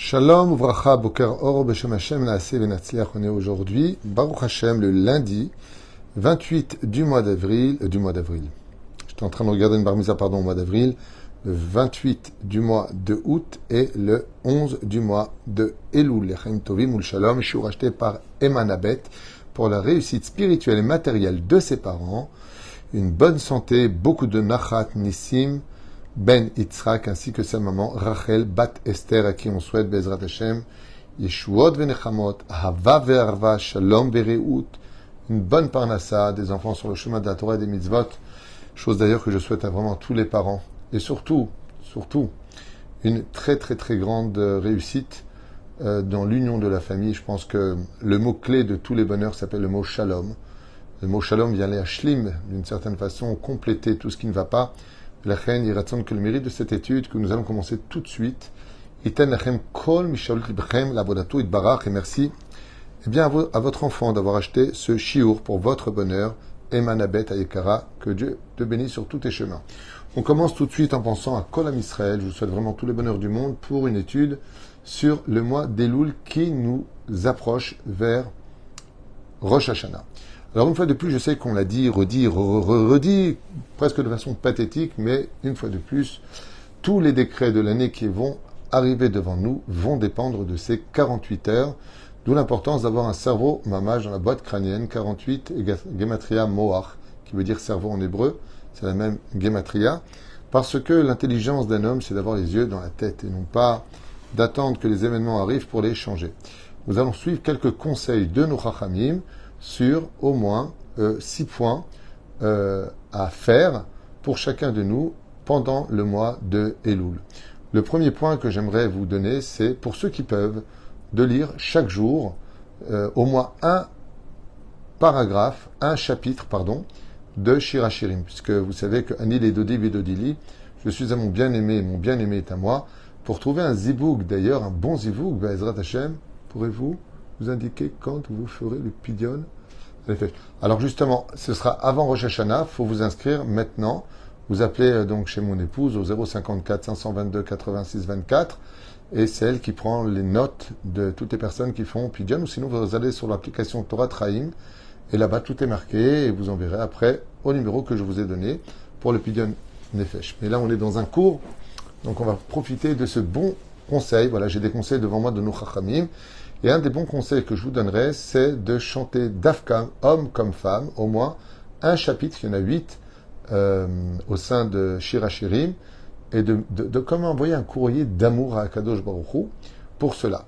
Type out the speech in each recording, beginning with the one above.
Shalom, Uvracha, Boker Or, Beshem Hashem, Naaseh Venatzliach. On est aujourd'hui, Baruch Hashem, le lundi 28 du mois d'avril. J'étais en train de regarder une bar mitzvah, au mois d'avril. Le 28 du mois de août et le 11 du mois de Elul. Lechaim Tovim ul Shalom, shiur acheté par Emanabet pour la réussite spirituelle et matérielle de ses parents. Une bonne santé, beaucoup de Nachat Nissim, Ben Yitzhak ainsi que sa maman Rachel Bat Esther à qui on souhaite Bezrat Hashem Yeshuot Venechamot Hava Ve'arva Shalom Ve'reut, une bonne parnassa, des enfants sur le chemin de la Torah et des mitzvot, chose d'ailleurs que je souhaite à vraiment tous les parents, et surtout une très grande réussite dans l'union de la famille. Je pense que le mot clé de tous les bonheurs s'appelle le mot Shalom. Le mot Shalom vient les Ashlim, d'une certaine façon compléter tout ce qui ne va pas. La reine, il raconte que le mérite de cette étude que nous allons commencer tout de suite, Iten lachem kol mishalut libchem labodato itbarach, et merci à votre enfant d'avoir acheté ce chiour pour votre bonheur, Emanabet Ayekara, que Dieu te bénisse sur tous tes chemins. On commence tout de suite en pensant à Kol Am Israël. Je vous souhaite vraiment tous les bonheurs du monde pour une étude sur le mois d'Elul qui nous approche vers Rosh Hashanah. Alors une fois de plus, je sais qu'on l'a dit, redit, presque de façon pathétique, mais une fois de plus, tous les décrets de l'année qui vont arriver devant nous vont dépendre de ces 48 heures, d'où l'importance d'avoir un cerveau mamage dans la boîte crânienne, 48 gematria moach, qui veut dire cerveau en hébreu, c'est la même gematria, parce que l'intelligence d'un homme, c'est d'avoir les yeux dans la tête, et non pas d'attendre que les événements arrivent pour les changer. Nous allons suivre quelques conseils de nos chachamim, sur au moins 6 points à faire pour chacun de nous pendant le mois de Elul. Le premier point que j'aimerais vous donner, c'est pour ceux qui peuvent, de lire chaque jour au moins un chapitre de Shir HaShirim, puisque vous savez que Ani Ledodi Vedodili, je suis à mon bien-aimé, mon bien-aimé est à moi. Pour trouver un zibouk, d'ailleurs, un bon zibouk, Be'ezrat Hashem, pourrez-vous vous indiquer quand vous ferez le pidyon. Alors justement, ce sera avant Rosh Hashanah, il faut vous inscrire maintenant. Vous appelez donc chez mon épouse au 054 522 86 24 et c'est elle qui prend les notes de toutes les personnes qui font pidyon, ou sinon vous allez sur l'application Torah Traim et là-bas tout est marqué et vous enverrez après au numéro que je vous ai donné pour le pidyon Nefesh. Mais là on est dans un cours, donc on va profiter de ce bon conseil. Voilà, j'ai des conseils devant moi de nos chachamim. Et un des bons conseils que je vous donnerai, c'est de chanter Dafka, homme comme femme, au moins un chapitre, il y en a 8 au sein de Shir HaShirim, et de comment envoyer un courrier d'amour à Akadosh Baruch Hu pour cela.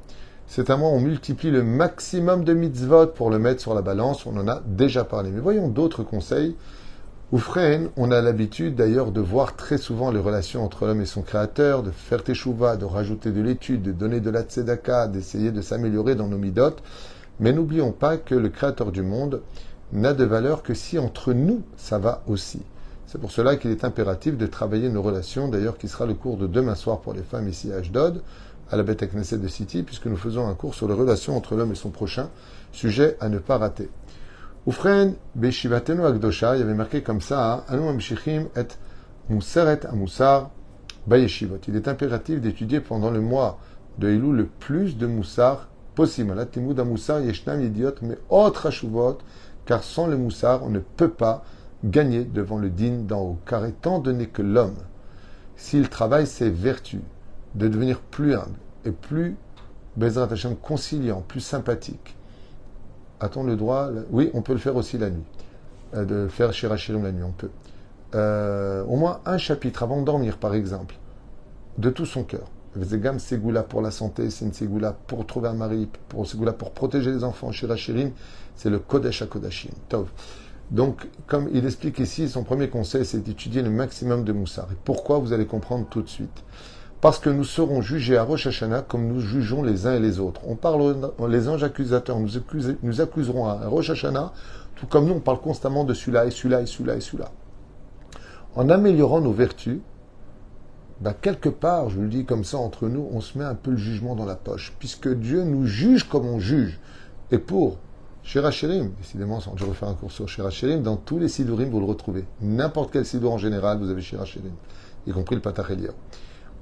C'est à moi, on multiplie le maximum de mitzvot pour le mettre sur la balance, on en a déjà parlé. Mais voyons d'autres conseils. Oufren, on a l'habitude d'ailleurs de voir très souvent les relations entre l'homme et son créateur, de faire teshuva, de rajouter de l'étude, de donner de la tzedaka, d'essayer de s'améliorer dans nos midot. Mais n'oublions pas que le créateur du monde n'a de valeur que si entre nous ça va aussi. C'est pour cela qu'il est impératif de travailler nos relations, d'ailleurs qui sera le cours de demain soir pour les femmes ici à Ashdod, à la Beth Knesset de City, puisque nous faisons un cours sur les relations entre l'homme et son prochain, sujet à ne pas rater. Oufren, Beshivatenu Akdosha, il y avait marqué comme ça, Anu Mamshichim et Museret Amusar Bayeshivot. Il est impératif d'étudier pendant le mois de Elul le plus de Moussar possible. La Timud Amusar Yeshnam Idiot, mais autre Hashuvot, car sans le Moussar, on ne peut pas gagner devant le din d'en haut. Car étant donné que l'homme, s'il travaille ses vertus, de devenir plus humble et plus Bezrat Hashem conciliant, plus sympathique, a-t-on le droit? Oui, on peut le faire aussi la nuit. De faire Shir HaShirim la nuit, on peut. Au moins un chapitre avant de dormir, par exemple, de tout son cœur. Vezegam Ségoula pour la santé, c'est une Ségoula pour trouver un mari, pour Ségoula pour protéger les enfants. Shir HaShirim, c'est le Kodesh HaKodashim. Tov. Donc, comme il explique ici, son premier conseil, c'est d'étudier le maximum de Moussar. Et pourquoi, vous allez comprendre tout de suite. Parce que nous serons jugés à Rosh Hashanah comme nous jugeons les uns et les autres. On parle, les anges accusateurs nous accuseront à Rosh Hashanah, tout comme nous on parle constamment de celui-là et celui-là et celui-là et celui-là. En améliorant nos vertus, quelque part, je le dis comme ça entre nous, on se met un peu le jugement dans la poche, puisque Dieu nous juge comme on juge. Et pour Shir HaShirim, décidément, je refais un cours sur Shir HaShirim, dans tous les sidurim, vous le retrouvez. N'importe quel sidur en général, vous avez Shir HaShirim, y compris le Patach Eliyahu.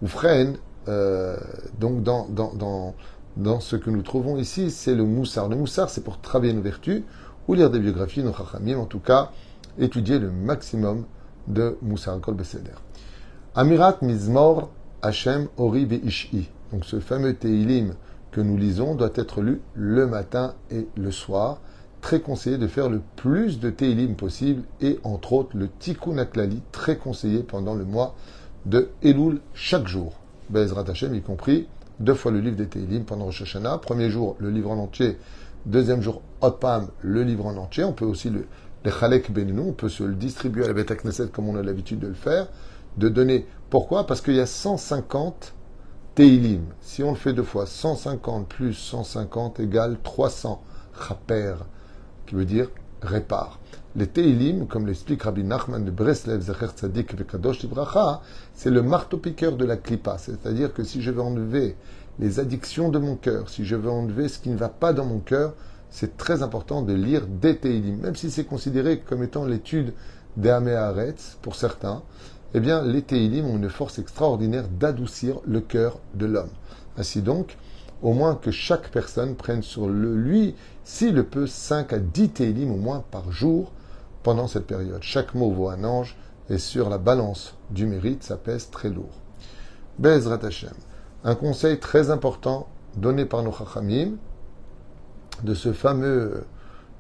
Oufren, Donc, dans ce que nous trouvons ici, c'est le moussar. Le moussar, c'est pour travailler nos vertus, ou lire des biographies, nos chachamim, en tout cas, étudier le maximum de moussar kol beseder. Amirat mizmor Hashem ori ve'ishi. Donc, ce fameux Teilim que nous lisons doit être lu le matin et le soir. Très conseillé de faire le plus de Teilim possible et entre autres le Tikkun HaKlali, très conseillé pendant le mois de Elul chaque jour. Be'ezrat Hashem, y compris 2 fois le livre des Teilim pendant Rosh Hashanah. Premier jour, le livre en entier. Deuxième jour, Otpam, le livre en entier. On peut aussi le Chalek Beninu, on peut se le distribuer à la Beth Knesset comme on a l'habitude de le faire. De donner. Pourquoi? Parce qu'il y a 150 Teilim. Si on le fait 2 fois, 150 plus 150 égale 300. Chaper, qui veut dire répare. Les Teilim, comme l'explique Rabbi Nachman de Breslev, Zecher Tzadik Vekadosh Libracha, c'est le marteau-piqueur de la Klippa. C'est-à-dire que si je veux enlever les addictions de mon cœur, si je veux enlever ce qui ne va pas dans mon cœur, c'est très important de lire des Teilim. Même si c'est considéré comme étant l'étude des Amé Haaretz, pour certains, eh bien, les Teilim ont une force extraordinaire d'adoucir le cœur de l'homme. Ainsi donc, au moins que chaque personne prenne sur lui, s'il le peut, 5 à 10 Teilim au moins par jour pendant cette période. Chaque mot vaut un ange et sur la balance du mérite, ça pèse très lourd. Be'ezrat Hashem. Un conseil très important donné par nos Chachamim de ce fameux...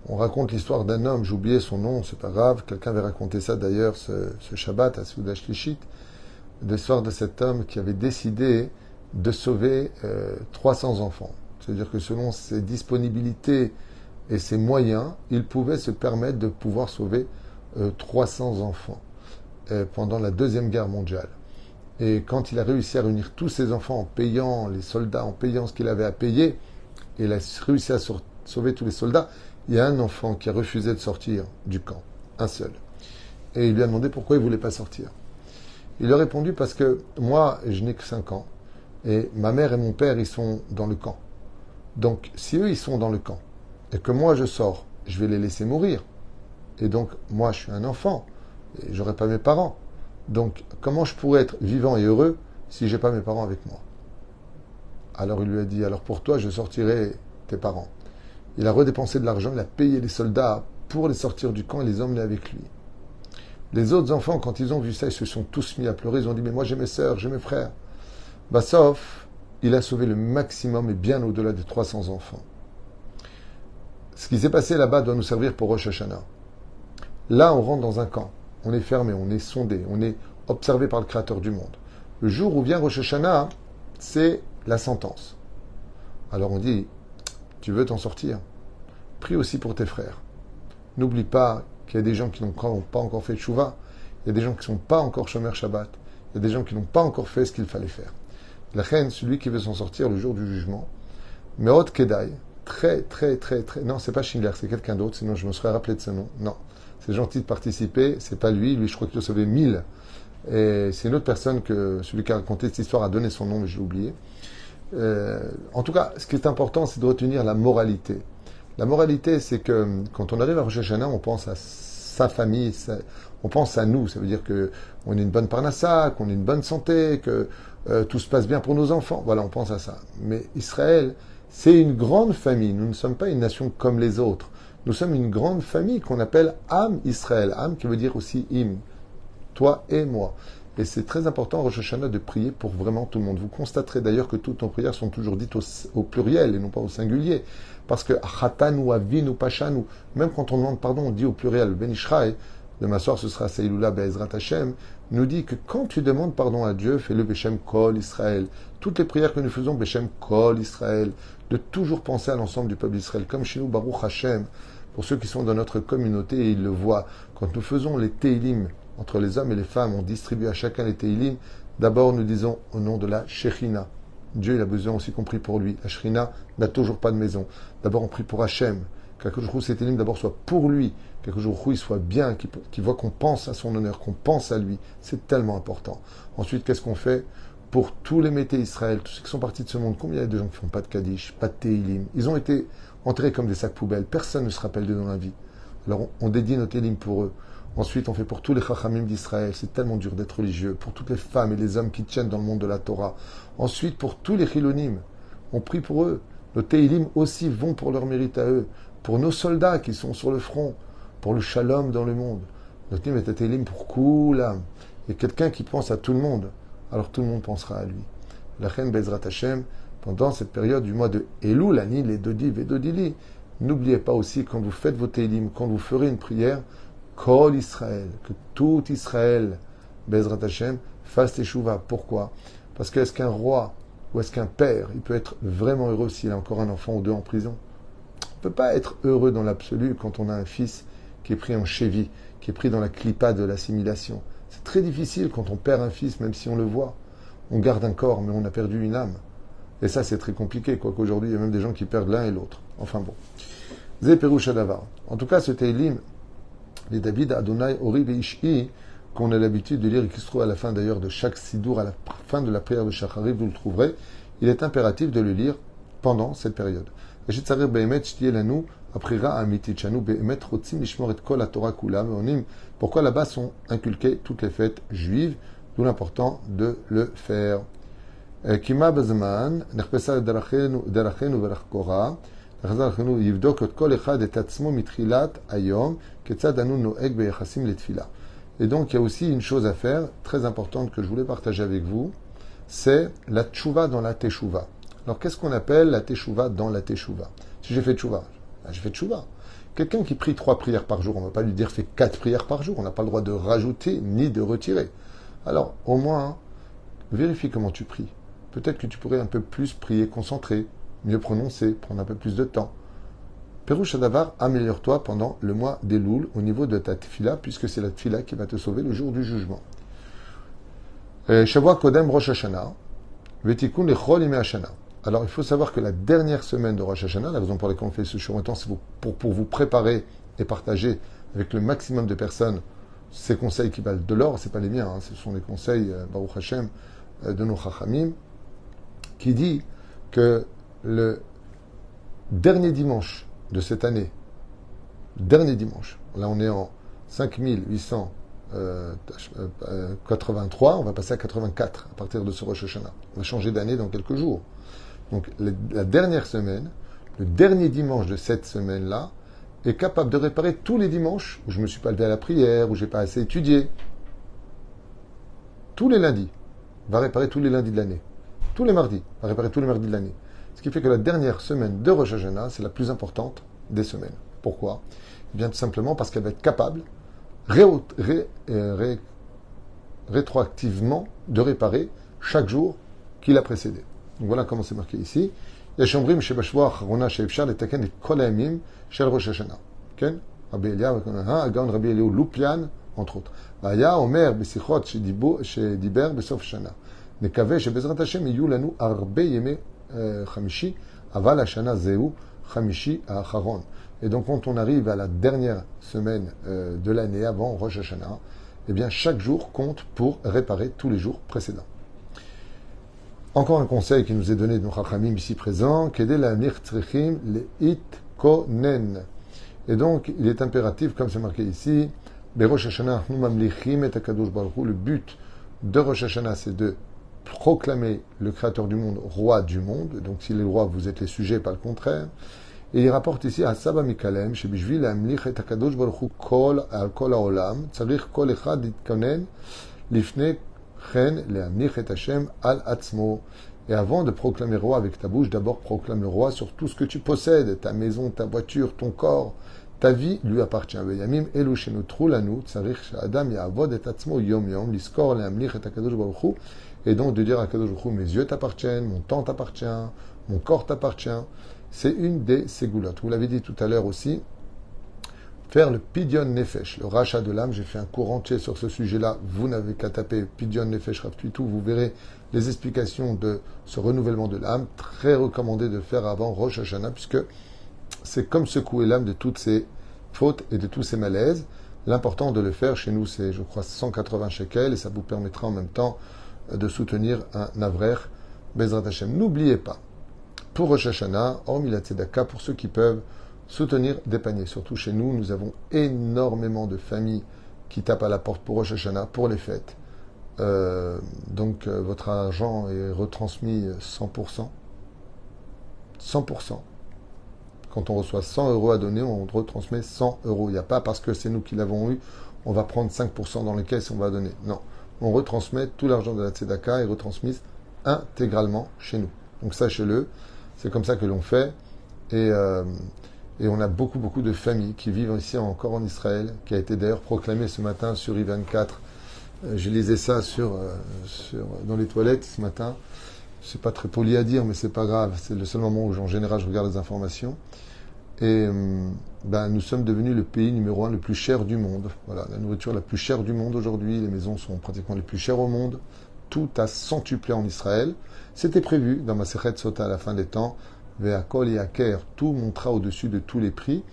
On raconte l'histoire d'un homme, j'ai oublié son nom, c'est pas grave, quelqu'un avait raconté ça d'ailleurs ce Shabbat à Souda Shlishit, l'histoire de cet homme qui avait décidé de sauver 300 enfants. C'est-à-dire que selon ses disponibilités et ses moyens, il pouvait se permettre de pouvoir sauver 300 enfants pendant la Deuxième Guerre mondiale. Et quand il a réussi à réunir tous ses enfants en payant les soldats, en payant ce qu'il avait à payer, et il a réussi à sauver tous les soldats, il y a un enfant qui a refusé de sortir du camp, un seul. Et il lui a demandé pourquoi il ne voulait pas sortir. Il a répondu parce que moi, je n'ai que 5 ans, et ma mère et mon père, ils sont dans le camp. Donc, si eux, ils sont dans le camp, et que moi, je sors, je vais les laisser mourir. Et donc, moi, je suis un enfant, et j'aurai pas mes parents. Donc, comment je pourrais être vivant et heureux si j'ai pas mes parents avec moi? Alors, il lui a dit, alors pour toi, je sortirai tes parents. Il a redépensé de l'argent, il a payé les soldats pour les sortir du camp et les emmener avec lui. Les autres enfants, quand ils ont vu ça, ils se sont tous mis à pleurer. Ils ont dit, mais moi j'ai mes sœurs, j'ai mes frères. Sauf, il a sauvé le maximum et bien au-delà des 300 enfants. Ce qui s'est passé là-bas doit nous servir pour Rosh Hashanah. Là, on rentre dans un camp. On est fermé, on est sondé, on est observé par le Créateur du monde. Le jour où vient Rosh Hashanah, c'est la sentence. Alors on dit, tu veux t'en sortir? Prie aussi pour tes frères. N'oublie pas qu'il y a des gens qui n'ont pas encore fait de Tchouva. Il y a des gens qui ne sont pas encore Shomer Shabbat. Il y a des gens qui n'ont pas encore fait ce qu'il fallait faire. La reine, celui qui veut s'en sortir le jour du jugement, Meot Kedai, très, non, c'est pas Schindler, c'est quelqu'un d'autre, sinon je me serais rappelé de ce nom. Non, c'est gentil de participer, c'est pas lui, je crois qu'il a sauvé 1000. Et c'est une autre personne que celui qui a raconté cette histoire a donné son nom, mais je l'ai oublié. En tout cas, ce qui est important, c'est de retenir la moralité. La moralité, c'est que quand on arrive à Rosh Hashanah, on pense à sa famille, on pense à nous. Ça veut dire qu'on ait une bonne parnassa, qu'on ait une bonne santé, que tout se passe bien pour nos enfants. Voilà, on pense à ça. Mais Israël, c'est une grande famille. Nous ne sommes pas une nation comme les autres. Nous sommes une grande famille qu'on appelle Am Israël. Am qui veut dire aussi Im, toi et moi. Et c'est très important, Rosh Hashanah, de prier pour vraiment tout le monde. Vous constaterez d'ailleurs que toutes nos prières sont toujours dites au pluriel et non pas au singulier. Parce que Chatanu, Avinu, Pashanu, même quand on demande pardon, on dit au pluriel. Ben Ishraï, demain soir ce sera Seilula Be'ezrat Hashem, nous dit que quand tu demandes pardon à Dieu, fais-le Beshem Kol Israël. Toutes les prières que nous faisons, Beshem Kol Israël, de toujours penser à l'ensemble du peuple d'Israël. Comme chez nous, Baruch Hashem, pour ceux qui sont dans notre communauté, ils le voient. Quand nous faisons les Teilim, entre les hommes et les femmes, on distribue à chacun les Teilim. D'abord, nous disons au nom de la Shechina. Dieu, il a besoin aussi qu'on prie pour lui. La Shechina n'a toujours pas de maison. D'abord, on prie pour Hachem. Quelque jour où ces Teilim d'abord soit pour lui. Quelque jour où il soit bien, qu'il voit qu'on pense à son honneur, qu'on pense à lui. C'est tellement important. Ensuite, qu'est-ce qu'on fait pour tous les métés Israël, tous ceux qui sont partis de ce monde? Combien il y a de gens qui font pas de Kaddish, pas de Teilim? Ils ont été enterrés comme des sacs poubelles. Personne ne se rappelle d'eux dans la vie. Alors, on dédie nos Teilim pour eux. Ensuite, on fait pour tous les chachamim d'Israël. C'est tellement dur d'être religieux. Pour toutes les femmes et les hommes qui tiennent dans le monde de la Torah. Ensuite, pour tous les chilonim. On prie pour eux. Nos teilim aussi vont pour leur mérite à eux. Pour nos soldats qui sont sur le front. Pour le shalom dans le monde. Nos teilim pour Koulam. Et quelqu'un qui pense à tout le monde, alors tout le monde pensera à lui. La reine Bezrat Hashem, pendant cette période du mois de Elul, l'année, les Dodi Vedodili, n'oubliez pas aussi, quand vous faites vos teilim, quand vous ferez une prière, Kol Israël, que tout Israël, Bezrat Hashem, fasse teshuva. Pourquoi? Parce que est-ce qu'un roi ou est-ce qu'un père, il peut être vraiment heureux s'il a encore un enfant ou deux en prison? On ne peut pas être heureux dans l'absolu quand on a un fils qui est pris en chévi, qui est pris dans la clipa de l'assimilation. C'est très difficile quand on perd un fils, même si on le voit. On garde un corps, mais on a perdu une âme. Et ça, c'est très compliqué, quoique aujourd'hui, il y a même des gens qui perdent l'un et l'autre. Enfin bon. Zé Perouch Adavar. En tout cas, ce Teilim, les David Adonai Ori Veish'i, qu'on a l'habitude de lire et qui se trouve à la fin d'ailleurs de chaque Sidour, à la fin de la prière de Shacharit, vous le trouverez, il est impératif de le lire pendant cette période. Pourquoi là-bas sont inculquées toutes les fêtes juives, d'où l'important de le faire. Kima bazman, nechpesa derachenu verachkora, yivdok et kol echad et atzmo mitchilat ayom, ketzad anu noeg beyachasim letfila. Et donc il y a aussi une chose à faire, très importante que je voulais partager avec vous, c'est la tchouva dans la teshuva. Alors qu'est-ce qu'on appelle la teshuva dans la teshuva? Si j'ai fait tchouva, j'ai fait tchouva. Quelqu'un qui prie 3 prières par jour, on ne va pas lui dire fais 4 prières par jour, on n'a pas le droit de rajouter ni de retirer. Alors au moins, vérifie comment tu pries. Peut-être que tu pourrais un peu plus prier concentré, mieux prononcer, prendre un peu plus de temps. Perouch Adavar, améliore-toi pendant le mois d'Elul au niveau de ta tfila, puisque c'est la tfila qui va te sauver le jour du jugement. Shavua Kodem Rosh Hashanah, Vetikun Lechol Ime Hashanah. Alors il faut savoir que la dernière semaine de Rosh Hashanah, la raison pour laquelle on fait ce show maintenant, c'est pour vous préparer et partager avec le maximum de personnes ces conseils qui valent de l'or, c'est pas les miens, hein, ce sont les conseils, Baruch Hashem, de nos Chachamim, qui dit que le dernier dimanche de cette année, dernier dimanche, là on est en 5883, on va passer à 84 à partir de ce Rosh Hashanah. On va changer d'année dans quelques jours. Donc la dernière semaine, le dernier dimanche de cette semaine-là, est capable de réparer tous les dimanches où je ne me suis pas levé à la prière, où je n'ai pas assez étudié. Tous les lundis, va réparer tous les lundis de l'année. Tous les mardis, va réparer tous les mardis de l'année. Ce qui fait que la dernière semaine de Rosh Hashanah, c'est la plus importante des semaines. Pourquoi? Eh bien, tout simplement parce qu'elle va être capable, rétroactivement, de réparer chaque jour qui l'a précédé. Donc voilà comment c'est marqué ici. Yashomrim shebashvoa acharona sheefshar letaken et kol hayamim shel Rosh Hashanah. Ken? Rabbi Eliyahu Agaon Rabbi Eliyahu Lupian, entre autres. Vaya omer besichot shediber besof shana. Nekave shebezrat Hashem yiyu lanu arbe yeme chamishi aval hashana zeu chamishi acharon. Et donc quand on arrive à la dernière semaine de l'année avant Rosh Hashanah, eh bien chaque jour compte pour réparer tous les jours précédents. Encore un conseil qui nous est donné de nos Chachamim ici présents, Kedel Amir Tzrichim Leit Konen. Et donc, il est impératif, comme c'est marqué ici, Berosh Hashanah nous mamlichim et Akadosh Baruch Hu. Le but de Rosh Hashanah, c'est de proclamer le Créateur du monde, roi du monde. Donc, s'il est roi, vous êtes les sujets, pas le contraire. Et il rapporte ici à Saba Mikalem, Shebishvil Amlich et Akadosh Baruch Hu Kol Al Kol Haolam, Tzarich Kol Echad Itkonen Lifne. Et avant de proclamer roi avec ta bouche, d'abord proclame le roi sur tout ce que tu possèdes, ta maison, ta voiture, ton corps, ta vie lui appartient. Et donc de dire à Kadosh Baruch Hu, mes yeux t'appartiennent, mon temps t'appartient, mon corps t'appartient. C'est une des ségoulottes. Vous l'avez dit tout à l'heure aussi. Faire le Pidyon Nefesh, le rachat de l'âme. J'ai fait un cours entier sur ce sujet-là. Vous n'avez qu'à taper Pidyon Nefesh Rav Tuitou. Vous verrez les explications de ce renouvellement de l'âme. Très recommandé de le faire avant Rosh Hashanah, puisque c'est comme secouer l'âme de toutes ses fautes et de tous ses malaises. L'important de le faire, chez nous, c'est, je crois, 180 shekels, et ça vous permettra en même temps de soutenir un Avrer Bezrat Hashem. N'oubliez pas, pour Rosh Hashanah, hormis la Tzedaka, pour ceux qui peuvent, soutenir des paniers. Surtout chez nous, nous avons énormément de familles qui tapent à la porte pour Rosh Hashanah, pour les fêtes. Donc votre argent est retransmis 100%. 100%. Quand on reçoit 100 euros à donner, on retransmet 100 euros. Il n'y a pas parce que c'est nous qui l'avons eu, on va prendre 5% dans les caisses et on va donner. Non. On retransmet tout l'argent de la Tzedaka est retransmis intégralement chez nous. Donc sachez-le, c'est comme ça que l'on fait. Et on a beaucoup de familles qui vivent ici encore en Israël, qui a été d'ailleurs proclamé ce matin sur I24. Je lisais ça dans les toilettes ce matin. C'est pas très poli à dire, mais c'est pas grave. C'est le seul moment où, en général, je regarde les informations. Et nous sommes devenus le pays numéro 1 le plus cher du monde. Voilà, la nourriture la plus chère du monde aujourd'hui. Les maisons sont pratiquement les plus chères au monde. Tout a centuplé en Israël. C'était prévu dans ma Sechet Sota à la fin des temps. Ve'akol yaker, tout montera au-dessus de tous les prix.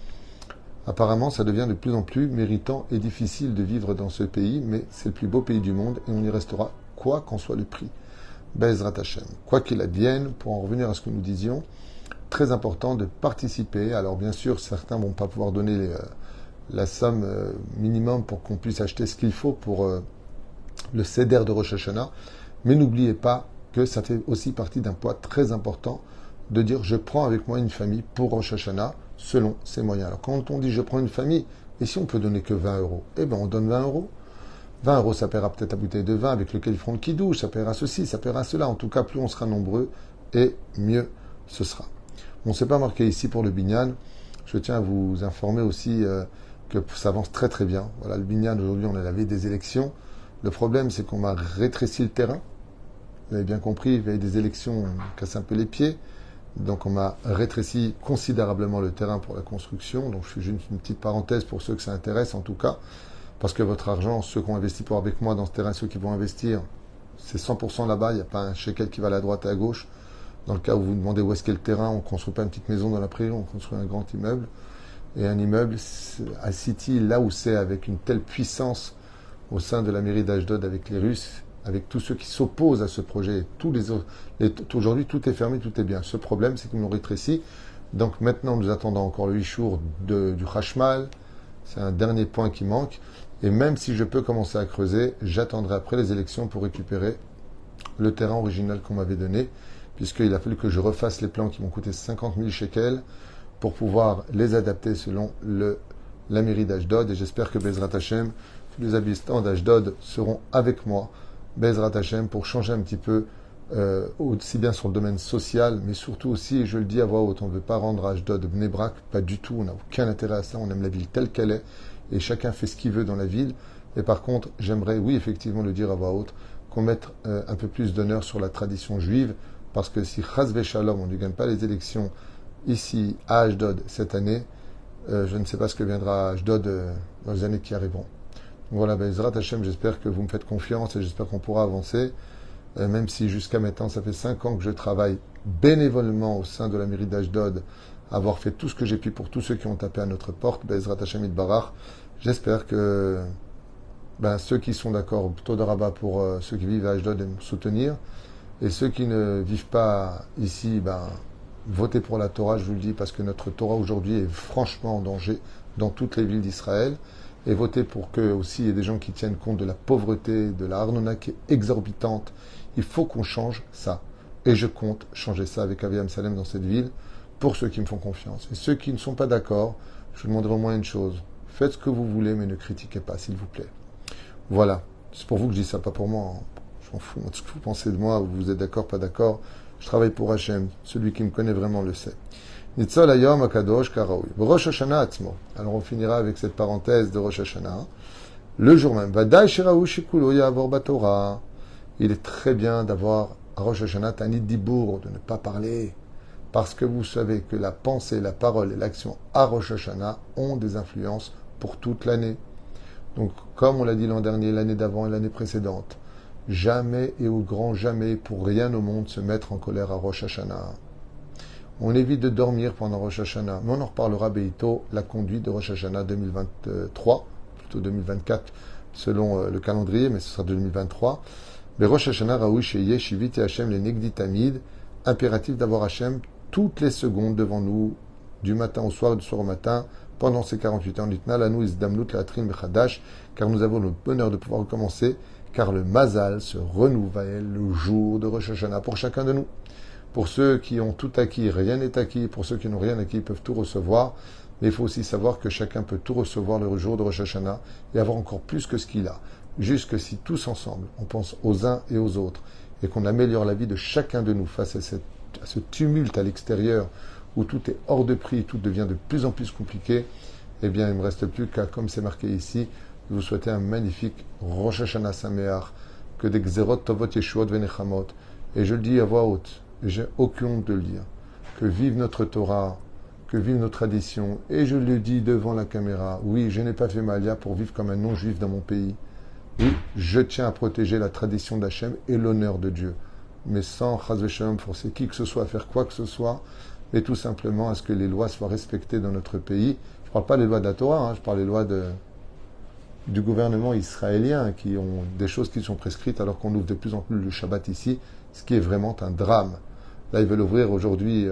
Apparemment, ça devient de plus en plus méritant et difficile de vivre dans ce pays, mais c'est le plus beau pays du monde et on y restera quoi qu'en soit le prix. Bezrat Hashem. Quoi qu'il advienne, pour en revenir à ce que nous disions, très important de participer. Alors bien sûr, certains ne vont pas pouvoir donner la somme minimum pour qu'on puisse acheter ce qu'il faut pour le Seder de Rosh Hashanah, mais n'oubliez pas que ça fait aussi partie d'un poids très important de dire je prends avec moi une famille pour Rosh Hashanah selon ses moyens. Alors quand on dit je prends une famille, et si on peut donner que 20 euros, eh bien on donne 20 euros. 20 euros, ça paiera peut-être la bouteille de vin avec lequel ils feront le kidouche, ça paiera ceci, ça paiera cela. En tout cas, plus on sera nombreux, et mieux ce sera. On ne s'est pas marqué ici pour le binyan. Je tiens à vous informer aussi que ça avance très très bien. Voilà, le binyan, aujourd'hui, on a la veille des élections. Le problème, c'est qu'on m'a rétréci le terrain. Vous avez bien compris, veille des élections, on casse un peu les pieds. Donc on m'a rétréci considérablement le terrain pour la construction. Donc je fais juste une petite parenthèse pour ceux que ça intéresse en tout cas. Parce que votre argent, ceux qui ont investi pour avec moi dans ce terrain, ceux qui vont investir, c'est 100% là-bas. Il n'y a pas un shekel qui va à la droite et à gauche. Dans le cas où vous vous demandez où est-ce qu'est le terrain, on ne construit pas une petite maison dans la prairie, on construit un grand immeuble. Et un immeuble à City, là où c'est avec une telle puissance au sein de la mairie d'Ashdod avec les Russes, avec tous ceux qui s'opposent à ce projet, aujourd'hui tout est fermé, tout est bien. Ce problème, c'est qu'ils nous rétrécit. Donc maintenant, nous attendons encore le 8 jours du Hashmal. C'est un dernier point qui manque. Et même si je peux commencer à creuser, j'attendrai après les élections pour récupérer le terrain original qu'on m'avait donné, puisqu'il a fallu que je refasse les plans qui m'ont coûté 50 000 shekels pour pouvoir les adapter selon la mairie d'Ashdod. Et j'espère que Bezrat Hashem, tous les habitants d'Ashdod seront avec moi, Bezrat Hashem, pour changer un petit peu, aussi bien sur le domaine social, mais surtout aussi, et je le dis à voix haute, on ne veut pas rendre Ashdod Bnei Brak, pas du tout, on n'a aucun intérêt à ça, on aime la ville telle qu'elle est, et chacun fait ce qu'il veut dans la ville. Et par contre, j'aimerais, oui, effectivement, le dire à voix haute, qu'on mette un peu plus d'honneur sur la tradition juive, parce que si Chaz Shalom, on ne gagne pas les élections ici à Ashdod cette année, je ne sais pas ce que viendra à Ashdod dans les années qui arriveront. Donc voilà, Bezrat Hashem, j'espère que vous me faites confiance et j'espère qu'on pourra avancer, même si jusqu'à maintenant, ça fait 5 ans que je travaille bénévolement au sein de la mairie d'Ashdod, avoir fait tout ce que j'ai pu pour tous ceux qui ont tapé à notre porte, Bezrat Hashem Itbarach. J'espère que ceux qui sont d'accord, plutôt de rabat pour ceux qui vivent à Ashdod, me soutenir. Et ceux qui ne vivent pas ici, votez pour la Torah, je vous le dis, parce que notre Torah aujourd'hui est franchement en danger dans toutes les villes d'Israël. Et votez pour que aussi il y ait des gens qui tiennent compte de la pauvreté, de la harnona qui est exorbitante. Il faut qu'on change ça. Et je compte changer ça avec Aviam Salem dans cette ville, pour ceux qui me font confiance. Et ceux qui ne sont pas d'accord, je vous demanderai au moins une chose. Faites ce que vous voulez, mais ne critiquez pas, s'il vous plaît. Voilà. C'est pour vous que je dis ça, pas pour moi. Je m'en fous de ce que vous pensez de moi, vous êtes d'accord, pas d'accord. Je travaille pour Hachem. Celui qui me connaît vraiment le sait. Nitzol Hayom Akadosh Karaoui. Rosh Hashanah Atzmo. Alors on finira avec cette parenthèse de Rosh Hashanah. Le jour même. Vadaï Shiraou Shikulo Yavor Batorah. Il est très bien d'avoir à Rosh Hashanah Tanit Dibour, de ne pas parler. Parce que vous savez que la pensée, la parole et l'action à Rosh Hashanah ont des influences pour toute l'année. Donc, comme on l'a dit l'an dernier, l'année d'avant et l'année précédente, jamais et au grand jamais, pour rien au monde, se mettre en colère à Rosh Hashanah. On évite de dormir pendant Rosh Hashanah, mais on en reparlera bientôt, la conduite de Rosh Hashanah 2023, plutôt 2024, selon le calendrier, mais ce sera 2023. Mais Rosh Hashanah, Raoui, Sheye, Shivit et Hashem, les Negdi Tamid, impératif d'avoir Hashem toutes les secondes devant nous, du matin au soir et du soir au matin, pendant ces 48 ans, car nous avons le bonheur de pouvoir recommencer, car le Mazal se renouvelle le jour de Rosh Hashanah pour chacun de nous. Pour ceux qui ont tout acquis, rien n'est acquis. Pour ceux qui n'ont rien acquis, ils peuvent tout recevoir. Mais il faut aussi savoir que chacun peut tout recevoir le jour de Rosh Hashanah et avoir encore plus que ce qu'il a. Juste que si tous ensemble, on pense aux uns et aux autres, et qu'on améliore la vie de chacun de nous face à ce tumulte à l'extérieur, où tout est hors de prix, tout devient de plus en plus compliqué, eh bien, il ne me reste plus qu'à, comme c'est marqué ici, vous souhaiter un magnifique Rosh Hashanah Sameach, que des Xerot Tovot Yeshuot Venechamot. Et je le dis à voix haute, et j'ai aucune honte de le dire, que vive notre Torah, que vive nos traditions. Et je le dis devant la caméra, oui, je n'ai pas fait Malia pour vivre comme un non-juif dans mon pays. Oui, je tiens à protéger la tradition d'Hachem et l'honneur de Dieu. Mais sans Chaz v'Shalom forcer qui que ce soit à faire quoi que ce soit, mais tout simplement à ce que les lois soient respectées dans notre pays. Je ne parle pas des lois de la Torah, je parle des lois du gouvernement israélien qui ont des choses qui sont prescrites alors qu'on ouvre de plus en plus le Shabbat ici, ce qui est vraiment un drame. Là, ils veulent ouvrir aujourd'hui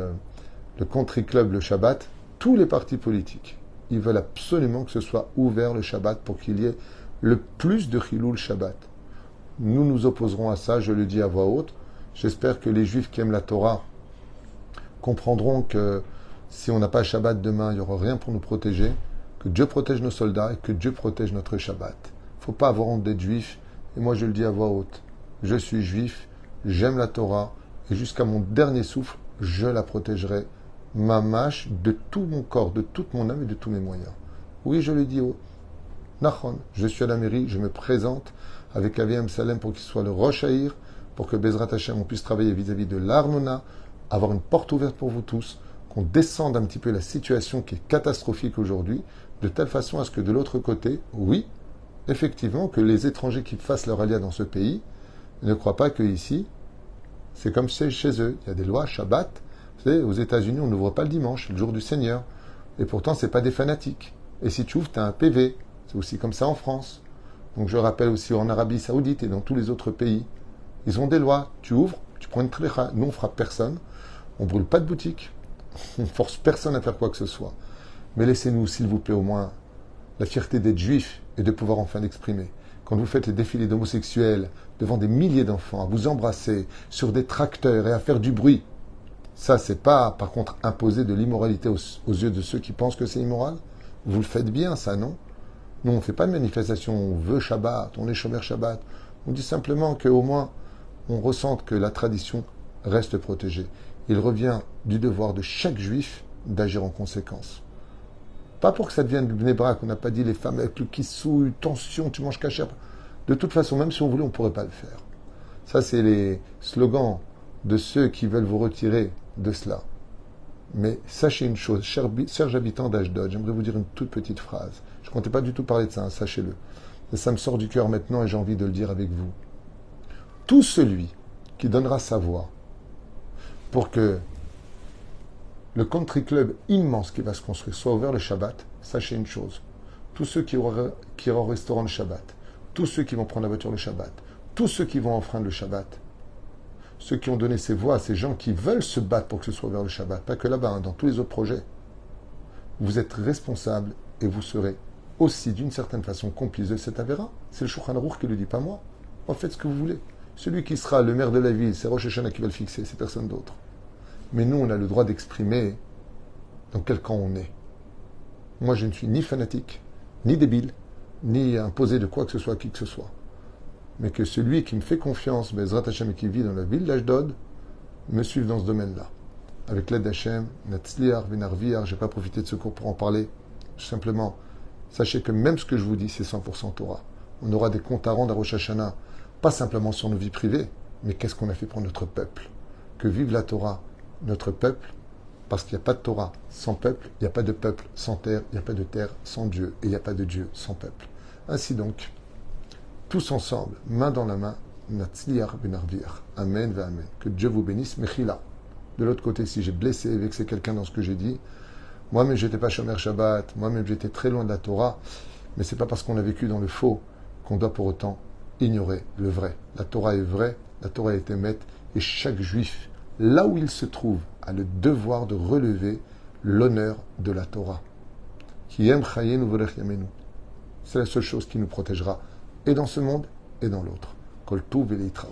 le country club le Shabbat, tous les partis politiques. Ils veulent absolument que ce soit ouvert le Shabbat pour qu'il y ait le plus de Chilul Shabbat. Nous nous opposerons à ça, je le dis à voix haute. J'espère que les Juifs qui aiment la Torah comprendront que si on n'a pas Shabbat demain, il n'y aura rien pour nous protéger, que Dieu protège nos soldats et que Dieu protège notre Shabbat. Il ne faut pas avoir honte d'être juif. Et moi, je le dis à voix haute. Je suis juif, j'aime la Torah, et jusqu'à mon dernier souffle, je la protégerai, ma mâche, de tout mon corps, de toute mon âme et de tous mes moyens. Oui, je le dis haut. Nachon, je suis à la mairie, je me présente avec Aviam Salem pour qu'il soit le Rosh Haïr, pour que Bezrat Hashem, on puisse travailler vis-à-vis de l'Arnona, avoir une porte ouverte pour vous tous, qu'on descende un petit peu la situation qui est catastrophique aujourd'hui, de telle façon à ce que de l'autre côté, oui, effectivement, que les étrangers qui fassent leur alia dans ce pays ne croient pas que ici, c'est comme c'est chez eux. Il y a des lois, Shabbat. Vous savez, aux États-Unis, on n'ouvre pas le dimanche, le jour du Seigneur. Et pourtant, c'est pas des fanatiques. Et si tu ouvres, tu as un PV. C'est aussi comme ça en France. Donc je rappelle aussi en Arabie Saoudite et dans tous les autres pays. Ils ont des lois. Tu ouvres, tu prends une trécha. Nous, on frappe personne. On brûle pas de boutique. On force personne à faire quoi que ce soit. Mais laissez-nous, s'il vous plaît, au moins la fierté d'être juif et de pouvoir enfin l'exprimer. Quand vous faites les défilés d'homosexuels devant des milliers d'enfants, à vous embrasser sur des tracteurs et à faire du bruit, ça, c'est pas, par contre, imposer de l'immoralité aux yeux de ceux qui pensent que c'est immoral. Vous le faites bien, ça, non? Nous, on ne fait pas de manifestation, on veut Shabbat, on est Shomer Shabbat. On dit simplement qu'au moins, on ressente que la tradition reste protégée. Il revient du devoir de chaque juif d'agir en conséquence. Pas pour que ça devienne du bnei-brak, on n'a pas dit les femmes avec le kissou, tension, tu manges cachère. De toute façon, même si on voulait, on ne pourrait pas le faire. Ça, c'est les slogans de ceux qui veulent vous retirer de cela. Mais sachez une chose, chers habitants d'Ashdod, j'aimerais vous dire une toute petite phrase. Je ne comptais pas du tout parler de ça, hein, sachez-le. Mais ça me sort du cœur maintenant et j'ai envie de le dire avec vous. Tout celui qui donnera sa voix pour que le country club immense qui va se construire soit ouvert le Shabbat, sachez une chose. Tous ceux qui iront au restaurant le Shabbat, tous ceux qui vont prendre la voiture le Shabbat, tous ceux qui vont enfreindre le Shabbat, ceux qui ont donné ces voix à ces gens qui veulent se battre pour que ce soit ouvert le Shabbat, pas que là-bas, hein, dans tous les autres projets, vous êtes responsables et vous serez aussi d'une certaine façon complice de cet avéra. C'est le Shulchan Aruch qui le dit, pas moi. En faites ce que vous voulez. Celui qui sera le maire de la ville, c'est Rosh Hashanah qui va le fixer, c'est personne d'autre. Mais nous, on a le droit d'exprimer dans quel camp on est. Moi, je ne suis ni fanatique, ni débile, ni imposé de quoi que ce soit à qui que ce soit. Mais que celui qui me fait confiance, Bezrat Hashem, et qui vit dans la ville d'Ashdod, me suive dans ce domaine-là. Avec l'aide d'Hachem, Natzliar, Venarviar, je n'ai pas profité de ce cours pour en parler. Simplement, sachez que même ce que je vous dis, c'est 100% Torah. On aura des comptes à rendre à Rosh Hashanah, pas simplement sur nos vies privées, mais qu'est-ce qu'on a fait pour notre peuple. Que vive la Torah, notre peuple, parce qu'il n'y a pas de Torah sans peuple, il n'y a pas de peuple sans terre, il n'y a pas de terre sans Dieu, et il n'y a pas de Dieu sans peuple. Ainsi donc, tous ensemble, main dans la main, Natzliar Benarviar. Amen, va Amen. Que Dieu vous bénisse, Mechila. De l'autre côté, si j'ai blessé, vexé quelqu'un dans ce que j'ai dit, moi-même, j'étais pas Shomer Shabbat, moi-même, j'étais très loin de la Torah, mais c'est pas parce qu'on a vécu dans le faux qu'on doit pour autant ignorer le vrai. La Torah est vraie, la Torah est émette, et chaque juif, là où il se trouve, a le devoir de relever l'honneur de la Torah. Ki yem chayenu v'olech yamenu. C'est la seule chose qui nous protégera et dans ce monde et dans l'autre. Kol tuv v'leitraot.